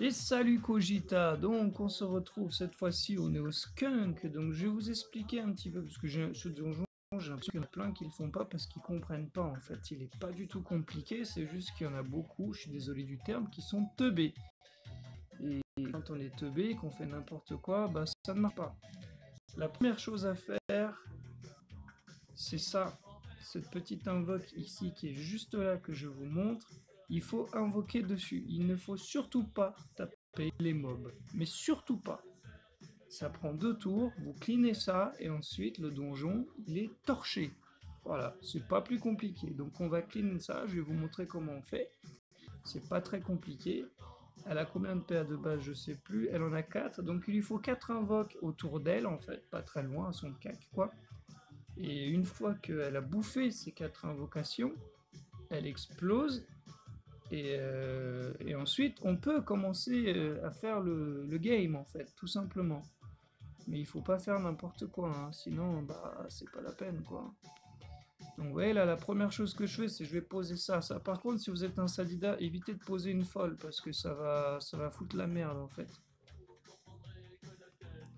Et salut Cogita, donc on se retrouve cette fois-ci, on est au Skunk, donc je vais vous expliquer un petit peu, parce que ce donjon, j'ai l'impression qu'il y en a plein qui le font pas parce qu'ils comprennent pas en fait, il est pas du tout compliqué, c'est juste qu'il y en a beaucoup, je suis désolé du terme, qui sont teubés. Et quand on est teubé, qu'on fait n'importe quoi, bah ça ne marche pas. La première chose à faire, c'est ça, cette petite invoque ici qui est juste là que je vous montre, il faut invoquer dessus, il ne faut surtout pas taper les mobs, mais surtout pas. Ça prend 2 tours, vous cleanez ça et ensuite le donjon il est torché. Voilà, c'est pas plus compliqué. Donc on va clean ça, je vais vous montrer comment on fait. C'est pas très compliqué. Elle a combien de paires de base, je sais plus. Elle en a 4, donc il lui faut 4 invoques autour d'elle en fait, pas très loin à son cac quoi. Et une fois qu'elle a bouffé ces 4 invocations, elle explose. Et ensuite, on peut commencer à faire le game en fait, tout simplement. Mais il faut pas faire n'importe quoi, hein, sinon bah c'est pas la peine quoi. Donc vous voyez là, la première chose que je fais, c'est je vais poser ça. Ça par contre, si vous êtes un Sadida, évitez de poser une folle parce que ça va foutre la merde en fait.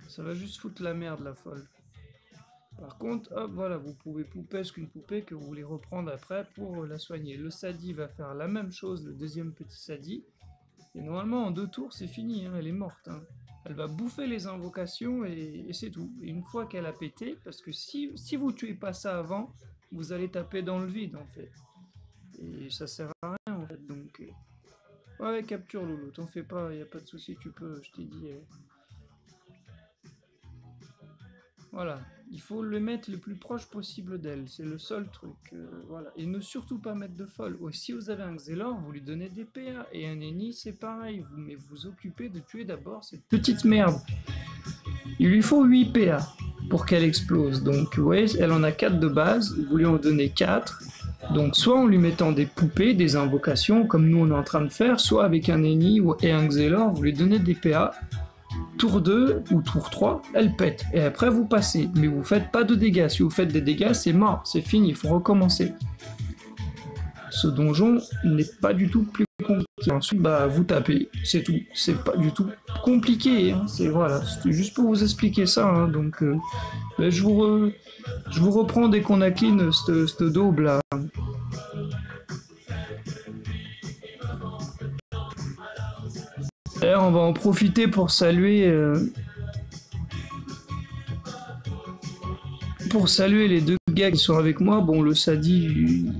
Ça va juste foutre la merde la folle. Par contre, hop, voilà, vous pouvez poupesque une poupée que vous voulez reprendre après pour la soigner. Le Sadi va faire la même chose, le deuxième petit Sadi. Et normalement, en 2 tours, c'est fini, hein, elle est morte. Hein. Elle va bouffer les invocations et c'est tout. Et une fois qu'elle a pété, parce que si vous tuez pas ça avant, vous allez taper dans le vide en fait. Et ça sert à rien en fait. Donc, ouais, capture Loulou, t'en fais pas, y a pas de souci, tu peux, je t'ai dit. Voilà, il faut le mettre le plus proche possible d'elle, c'est le seul truc. Voilà. Et ne surtout pas mettre de folle. Oh, si vous avez un Xelor, vous lui donnez des PA. Et un Eni, c'est pareil. Mais vous occupez de tuer d'abord cette petite merde. Il lui faut 8 PA pour qu'elle explose. Donc, vous voyez, elle en a 4 de base. Vous lui en donnez 4. Donc, soit en lui mettant des poupées, des invocations, comme nous on est en train de faire, soit avec un Eni et un Xelor, vous lui donnez des PA. Tour 2 ou tour 3, elle pète. Et après, vous passez. Mais vous faites pas de dégâts. Si vous faites des dégâts, c'est mort. C'est fini. Il faut recommencer. Ce donjon n'est pas du tout plus compliqué. Ensuite, bah, vous tapez. C'est tout. C'est pas du tout compliqué. Hein. C'est voilà. C'était juste pour vous expliquer ça. Hein. Donc, bah, je vous reprends dès qu'on a clean cette daube là. D'ailleurs, on va en profiter pour saluer les 2 gars qui sont avec moi. Bon, le Sadi,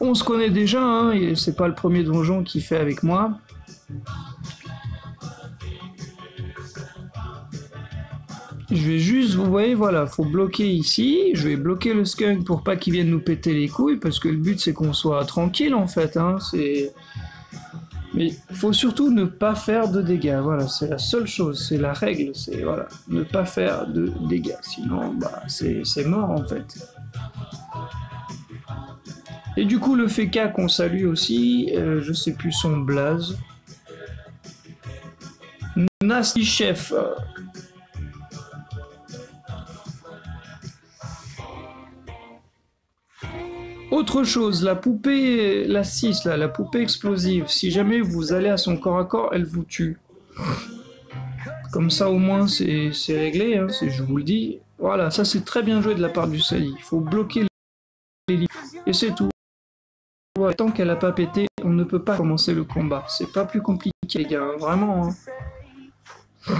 on se connaît déjà, hein, et c'est pas le premier donjon qu'il fait avec moi. Je vais juste, vous voyez, voilà, faut bloquer ici. Je vais bloquer le skunk pour pas qu'il vienne nous péter les couilles, parce que le but c'est qu'on soit tranquille en fait. Hein, mais il faut surtout ne pas faire de dégâts. Voilà, c'est la seule chose, c'est la règle, c'est voilà, ne pas faire de dégâts. Sinon, bah, c'est mort en fait. Et du coup, le Feka qu'on salue aussi, je sais plus son blaze. Nasty Chef. Autre chose, la poupée, la 6, là, la poupée explosive, si jamais vous allez à son corps à corps, elle vous tue. Comme ça au moins c'est réglé, hein, je vous le dis. Voilà, ça c'est très bien joué de la part du Sali. Il faut bloquer les lignes. Et c'est tout. Ouais, tant qu'elle a pas pété, on ne peut pas commencer le combat. C'est pas plus compliqué les gars, hein, vraiment. Hein.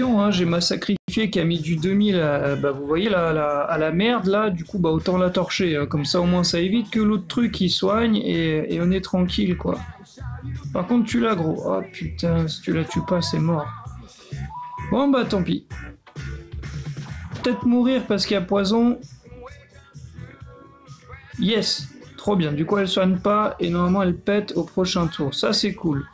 Hein, j'ai ma sacrifiée qui a mis du 2000 à, bah, vous voyez à la merde là, du coup bah autant la torcher, hein, comme ça au moins ça évite que l'autre truc il soigne et on est tranquille quoi. Par contre tu l'as gros, oh putain si tu la tues pas c'est mort. Bon bah tant pis. Peut-être mourir parce qu'il y a poison. Yes, trop bien, du coup elle soigne pas et normalement elle pète au prochain tour, ça c'est cool.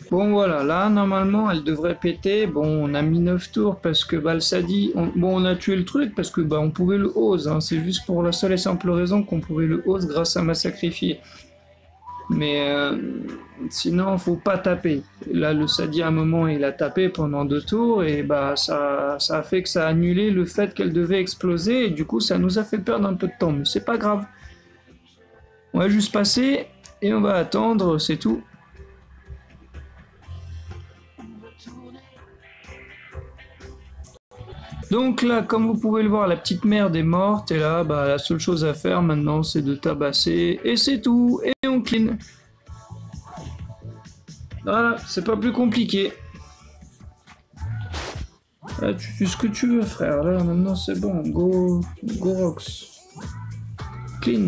Bon voilà, là normalement elle devrait péter. Bon, on a mis 9 tours parce que bah, le Sadi, on a tué le truc parce que bah on pouvait le hose. Hein. C'est juste pour la seule et simple raison qu'on pouvait le hose grâce à ma sacrifiée. Mais sinon, faut pas taper. Là, le Sadi à un moment il a tapé pendant 2 tours et bah ça a fait que ça a annulé le fait qu'elle devait exploser et du coup ça nous a fait perdre un peu de temps. Mais c'est pas grave. On va juste passer et on va attendre, c'est tout. Donc là, comme vous pouvez le voir, la petite merde est morte. Et là, bah, la seule chose à faire maintenant, c'est de tabasser. Et c'est tout. Et on clean. Voilà, c'est pas plus compliqué. Là, tu fais ce que tu veux, frère. Là, maintenant, c'est bon. Go Rocks. Clean.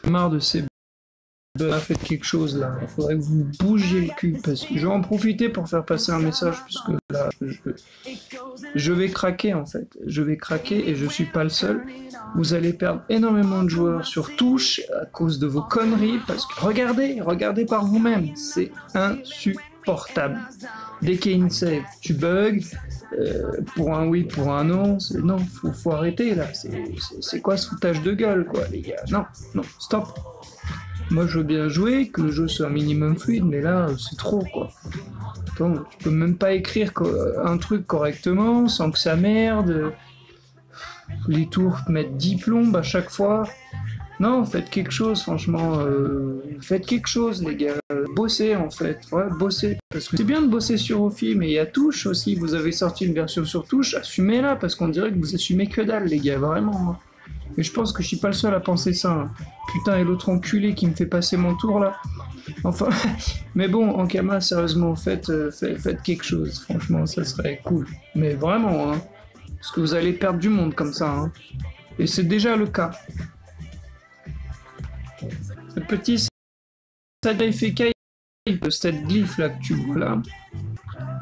Marre de ces bugs. Faites quelque chose là. Il faudrait que vous bougiez le cul parce que je vais en profiter pour faire passer un message puisque là, je vais craquer en fait. Je vais craquer et je suis pas le seul. Vous allez perdre énormément de joueurs sur touche à cause de vos conneries parce que regardez par vous-même. C'est insupportable. Dès qu'il y a une save, tu bugs. Pour un oui, pour un non, non, faut arrêter là. C'est quoi ce foutage de gueule, quoi, les gars? Non, stop. Moi, je veux bien jouer, que le jeu soit un minimum fluide, mais là, c'est trop, quoi. Attends, tu peux même pas écrire un truc correctement sans que ça merde. Les tours mettent 10 plombes à chaque fois. Non, faites quelque chose, franchement. Faites quelque chose, les gars. Bossez, en fait. Ouais, bossez. Parce que c'est bien de bosser sur Ophi, mais il y a Touche aussi. Vous avez sorti une version sur Touche. Assumez-la, parce qu'on dirait que vous assumez que dalle, les gars. Vraiment. Et je pense que je suis pas le seul à penser ça. Hein. Putain, et l'autre enculé qui me fait passer mon tour, là. Enfin, mais bon, Ankama, sérieusement, faites quelque chose. Franchement, ça serait cool. Mais vraiment, hein. Parce que vous allez perdre du monde comme ça, hein. Et c'est déjà le cas. Le petit Sadai cette glyphe là que tu vois là,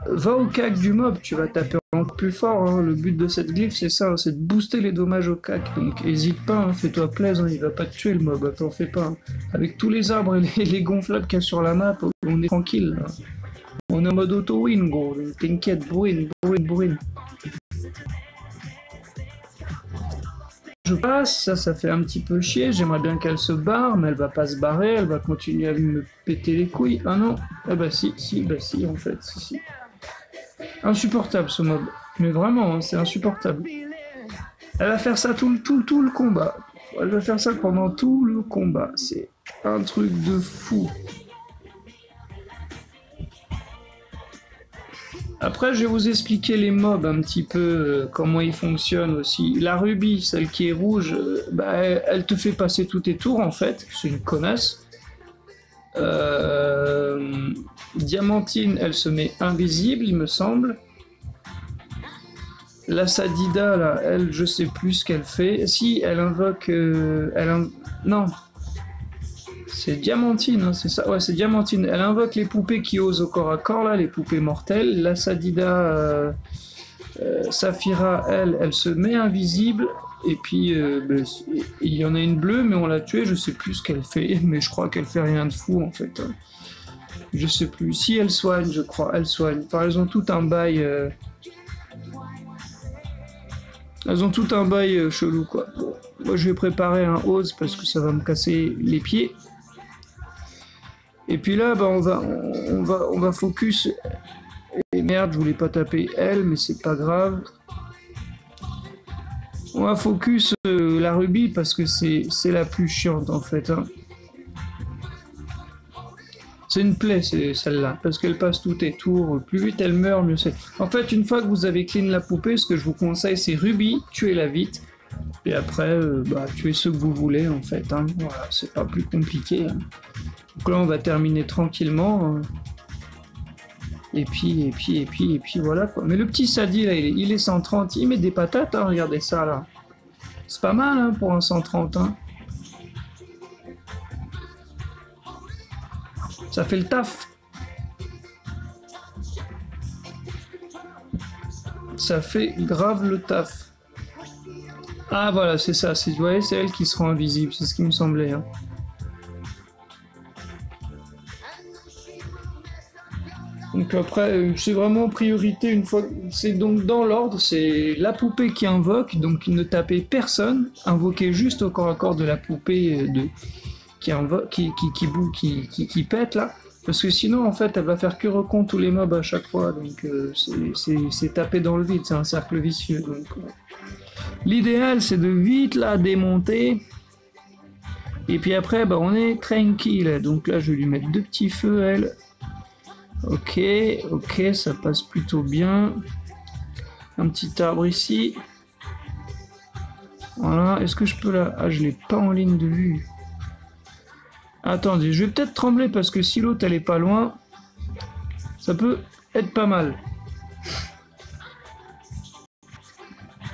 va au cac du mob, tu vas taper encore plus fort. Hein. Le but de cette glyphe c'est ça, c'est de booster les dommages au cac. Donc hésite pas, hein, fais-toi plaisir, hein, il va pas te tuer le mob, t'en fais pas. Hein. Avec tous les arbres et les gonflables qu'il y a sur la map, on est tranquille. Là. On est en mode auto-win gros, t'inquiète, bruine. Je passe, ça fait un petit peu chier, j'aimerais bien qu'elle se barre, mais elle va pas se barrer, elle va continuer à me péter les couilles. Ah non, ah bah si, en fait, si. Insupportable ce mob, mais vraiment, hein, c'est insupportable. Elle va faire ça tout le combat, elle va faire ça pendant tout le combat, c'est un truc de fou. Après, je vais vous expliquer les mobs un petit peu, comment ils fonctionnent aussi. La rubis, celle qui est rouge, bah, elle te fait passer tous tes tours en fait, c'est une connasse. Diamantine, elle se met invisible, il me semble. La Sadida, là, elle, je sais plus ce qu'elle fait. Si, elle invoque... Non. C'est Diamantine, hein, c'est ça. Ouais, c'est Diamantine. Elle invoque les poupées qui osent au corps à corps, là, les poupées mortelles. La Sadida Saphira, elle se met invisible. Et puis, il y en a une bleue, mais on l'a tuée. Je sais plus ce qu'elle fait, mais je crois qu'elle fait rien de fou, en fait. Je sais plus. Si, elle soigne, je crois. Elle soigne. Enfin, elles ont tout un bail... Elles ont tout un bail chelou, quoi. Bon, moi, je vais préparer un hose parce que ça va me casser les pieds. Et puis là, bah, on va focus. Et merde, je voulais pas taper elle, mais c'est pas grave. On va focus la rubis parce que c'est la plus chiante en fait. Hein. C'est une plaie celle-là, parce qu'elle passe tous tes tours. Plus vite elle meurt, mieux c'est. En fait, une fois que vous avez clean la poupée, ce que je vous conseille, c'est rubis, tuez-la vite. Et après, bah, tuez ceux que vous voulez en fait. Hein. Voilà, c'est pas plus compliqué. Hein. Donc là, on va terminer tranquillement. Et puis voilà quoi. Mais le petit Sadi, là, il est 130. Il met des patates, hein, regardez ça là. C'est pas mal hein, pour un 130. Hein. Ça fait le taf. Ça fait grave le taf. Ah voilà, c'est ça. Vous voyez, c'est elle qui sera invisible. C'est ce qui me semblait. Hein. Donc après, c'est vraiment priorité une fois. C'est donc dans l'ordre, c'est la poupée qui invoque, donc ne tapez personne, invoquez juste au corps à corps de la poupée qui pète là, parce que sinon en fait elle va faire que recon tous les mobs à chaque fois, donc c'est taper dans le vide, c'est un cercle vicieux. Donc L'idéal, c'est de vite la démonter. Et puis après, bah, on est tranquille. Donc là, je vais lui mettre 2 petits feux, elle. Ok, ok, ça passe plutôt bien. Un petit arbre ici. Voilà, est-ce que je peux la... Ah, je l'ai pas en ligne de vue. Attendez, je vais peut-être trembler parce que si l'autre, elle est pas loin, ça peut être pas mal.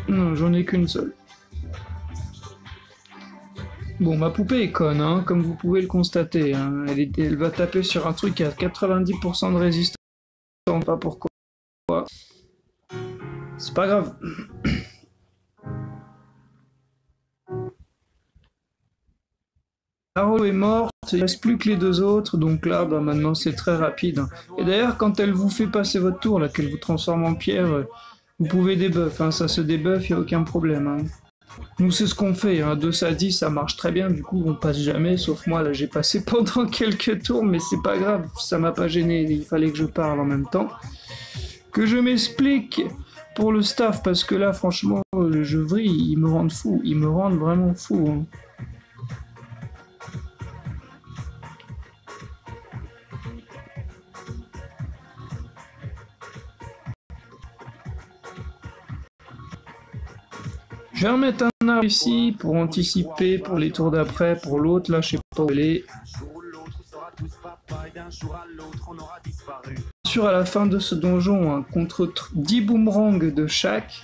Non, j'en ai qu'une seule. Bon, ma poupée est conne, hein, comme vous pouvez le constater. Hein. Elle va taper sur un truc à 90% de résistance. Pas pourquoi. C'est pas grave. Arlo est morte, il ne reste plus que les 2 autres, donc là, bah, maintenant c'est très rapide. Et d'ailleurs, quand elle vous fait passer votre tour, là, qu'elle vous transforme en pierre, vous pouvez débuff, hein, ça se débuff, il n'y a aucun problème. Hein. Nous, c'est ce qu'on fait, hein. 2 à 10, ça marche très bien, du coup, on passe jamais, sauf moi, là, j'ai passé pendant quelques tours, mais c'est pas grave, ça m'a pas gêné, il fallait que je parle en même temps. Que je m'explique pour le staff, parce que là, franchement, je vrille, ils me rendent fou, ils me rendent vraiment fou. Hein. Je vais remettre un arbre ici pour anticiper pour les tours d'après, pour l'autre, là je sais pas où elle est. Sûr à la fin de ce donjon, hein, contre 10 boomerangs de chaque,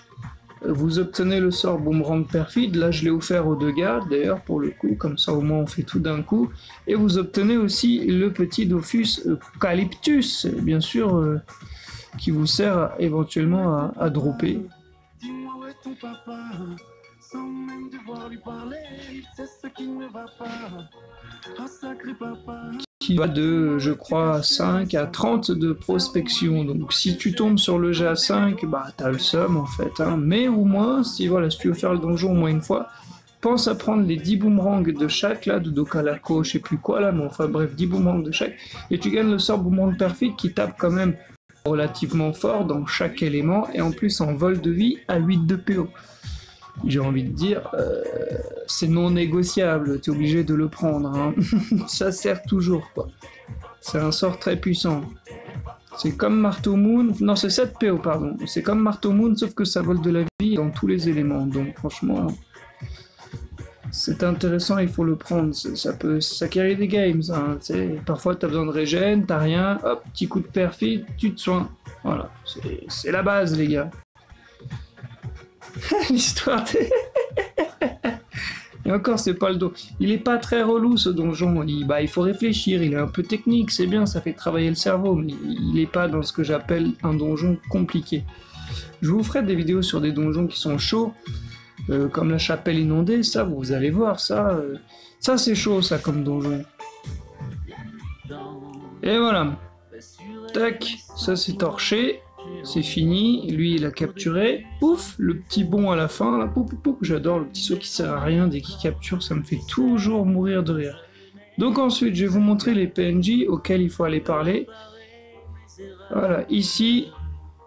vous obtenez le sort boomerang perfide, là je l'ai offert aux 2 gars d'ailleurs pour le coup, comme ça au moins on fait tout d'un coup, et vous obtenez aussi le petit Dofus Eucalyptus, bien sûr, qui vous sert éventuellement à dropper. Dis-moi où est ton papa, sans même devoir lui parler, c'est ce qui ne va pas. Un sacré papa. Qui va de, je crois, 5 à 30 de prospection. Donc si tu tombes sur le jet à 5, bah t'as le seum en fait. Hein. Mais au moins, si tu veux faire le donjon au moins une fois, pense à prendre les 10 boomerangs de chaque, là, de Dokalako, je sais plus quoi là, mais enfin bref, 10 boomerangs de chaque, et tu gagnes le sort boomerang perfide qui tape quand même relativement fort dans chaque élément, et en plus en vol de vie à 8 de PO. J'ai envie de dire, c'est non négociable, t'es obligé de le prendre. Hein. Ça sert toujours, quoi. C'est un sort très puissant. C'est comme Marteau Moon, non c'est 7 PO, pardon. C'est comme Marteau Moon, sauf que ça vole de la vie dans tous les éléments. Donc franchement, c'est intéressant, il faut le prendre. Ça carry des games. Hein, parfois t'as besoin de régène, t'as rien, hop, petit coup de perfide, tu te soins. Voilà, c'est la base, les gars. L'histoire des... Et encore, c'est pas le dos. Il est pas très relou ce donjon. Il faut réfléchir, il est un peu technique, c'est bien, ça fait travailler le cerveau, mais il est pas dans ce que j'appelle un donjon compliqué. Je vous ferai des vidéos sur des donjons qui sont chauds, comme la chapelle inondée, ça, vous allez voir, ça c'est chaud, ça, comme donjon. Et voilà. Tac, ça c'est torché. C'est fini, lui il a capturé, pouf, le petit bond à la fin, là, pouf, pouf, pouf, j'adore le petit saut qui sert à rien dès qu'il capture, ça me fait toujours mourir de rire. Donc ensuite, je vais vous montrer les PNJ auxquels il faut aller parler. Voilà, ici,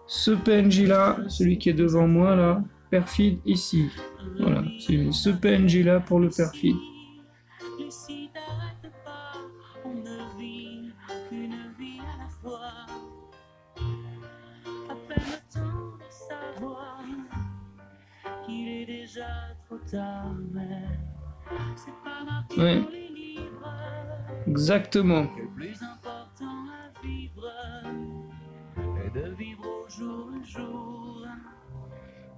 ce PNJ là, celui qui est devant moi là, perfide ici. Voilà, c'est ce PNJ là pour le perfide. Ouais. Exactement.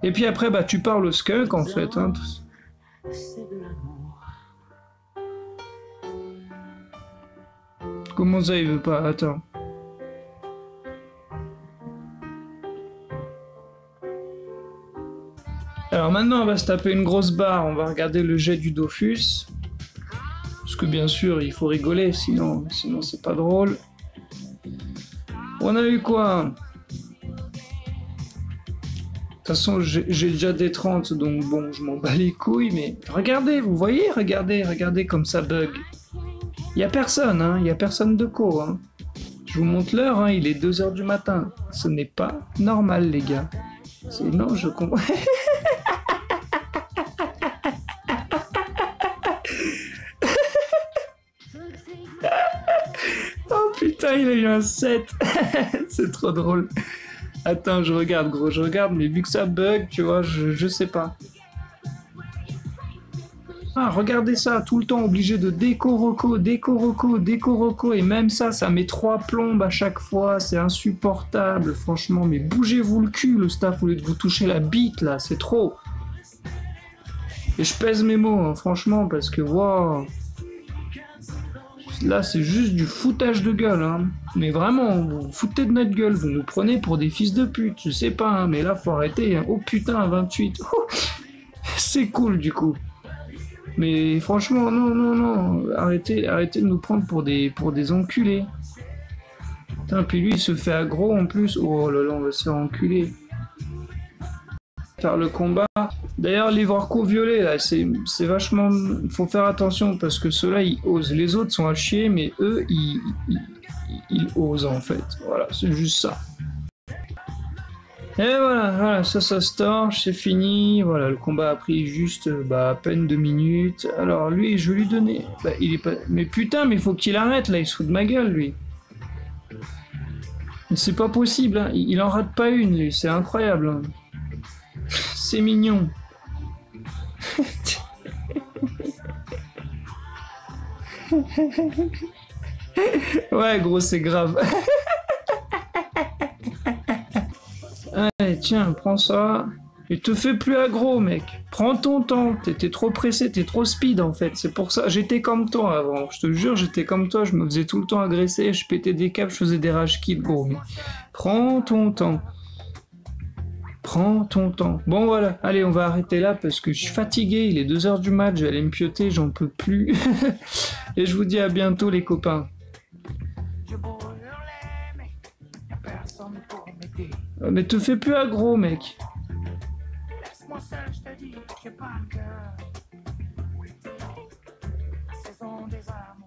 Et puis après, bah, tu parles au skunk en fait. Hein. Comment ça, il veut pas? Attends. Alors maintenant, on va se taper une grosse barre. On va regarder le jet du Dofus. Parce que bien sûr, il faut rigoler, sinon c'est pas drôle. On a eu quoi? De toute façon, j'ai déjà des 30, donc bon, je m'en bats les couilles, mais regardez, vous voyez, regardez comme ça bug. Il y a personne, hein, il y a personne de co, hein. Je vous montre l'heure, hein, il est 2 h du matin. Ce n'est pas normal, les gars. Non, je comprends. il a eu un 7. C'est trop drôle. Attends, je regarde, gros, je regarde, mais vu que ça bug, tu vois, je sais pas. Ah, regardez ça, tout le temps obligé de déco-roco, déco-roco, déco-roco, et même ça met 3 plombes à chaque fois, c'est insupportable, franchement, mais bougez-vous le cul, le staff, au lieu de vous toucher la bite, là, c'est trop. Et je pèse mes mots, hein, franchement, parce que, waouh. Là, c'est juste du foutage de gueule, hein. Mais vraiment, vous vous foutez de notre gueule, vous nous prenez pour des fils de pute, je sais pas, hein, mais là, faut arrêter, hein. Oh putain, 28. C'est cool, du coup. Mais franchement, non, non, non, arrêtez de nous prendre pour des enculés. Putain, puis lui, il se fait aggro en plus. Oh là là, on va se faire enculer. Faire le combat. D'ailleurs, les Vorco violets, là, c'est vachement... Faut faire attention, parce que ceux-là, ils osent. Les autres sont à chier, mais eux, ils osent, en fait. Voilà, c'est juste ça. Et voilà, ça se torche, c'est fini. Voilà, le combat a pris juste à peine 2 minutes. Alors lui, je vais lui donner. Il est pas. Mais putain, mais faut qu'il arrête là, il se fout de ma gueule lui. C'est pas possible, hein. Il en rate pas une, lui, c'est incroyable. Hein. C'est mignon. Ouais, gros, c'est grave. Allez, tiens, prends ça. Et te fais plus aggro, mec. Prends ton temps. T'es trop pressé, t'es trop speed, en fait. C'est pour ça. J'étais comme toi avant. Je te jure, j'étais comme toi. Je me faisais tout le temps agresser. Je pétais des câbles, je faisais des rage kills, gros. Mais prends ton temps. Prends ton temps. Bon, voilà. Allez, on va arrêter là parce que je suis fatigué. Il est 2h du mat. Je vais aller me pioter. J'en peux plus. Et je vous dis à bientôt, les copains. Mais te fais plus aggro, mec. Laisse-moi seul, je te dis, j'ai pas le cœur. La saison des amours.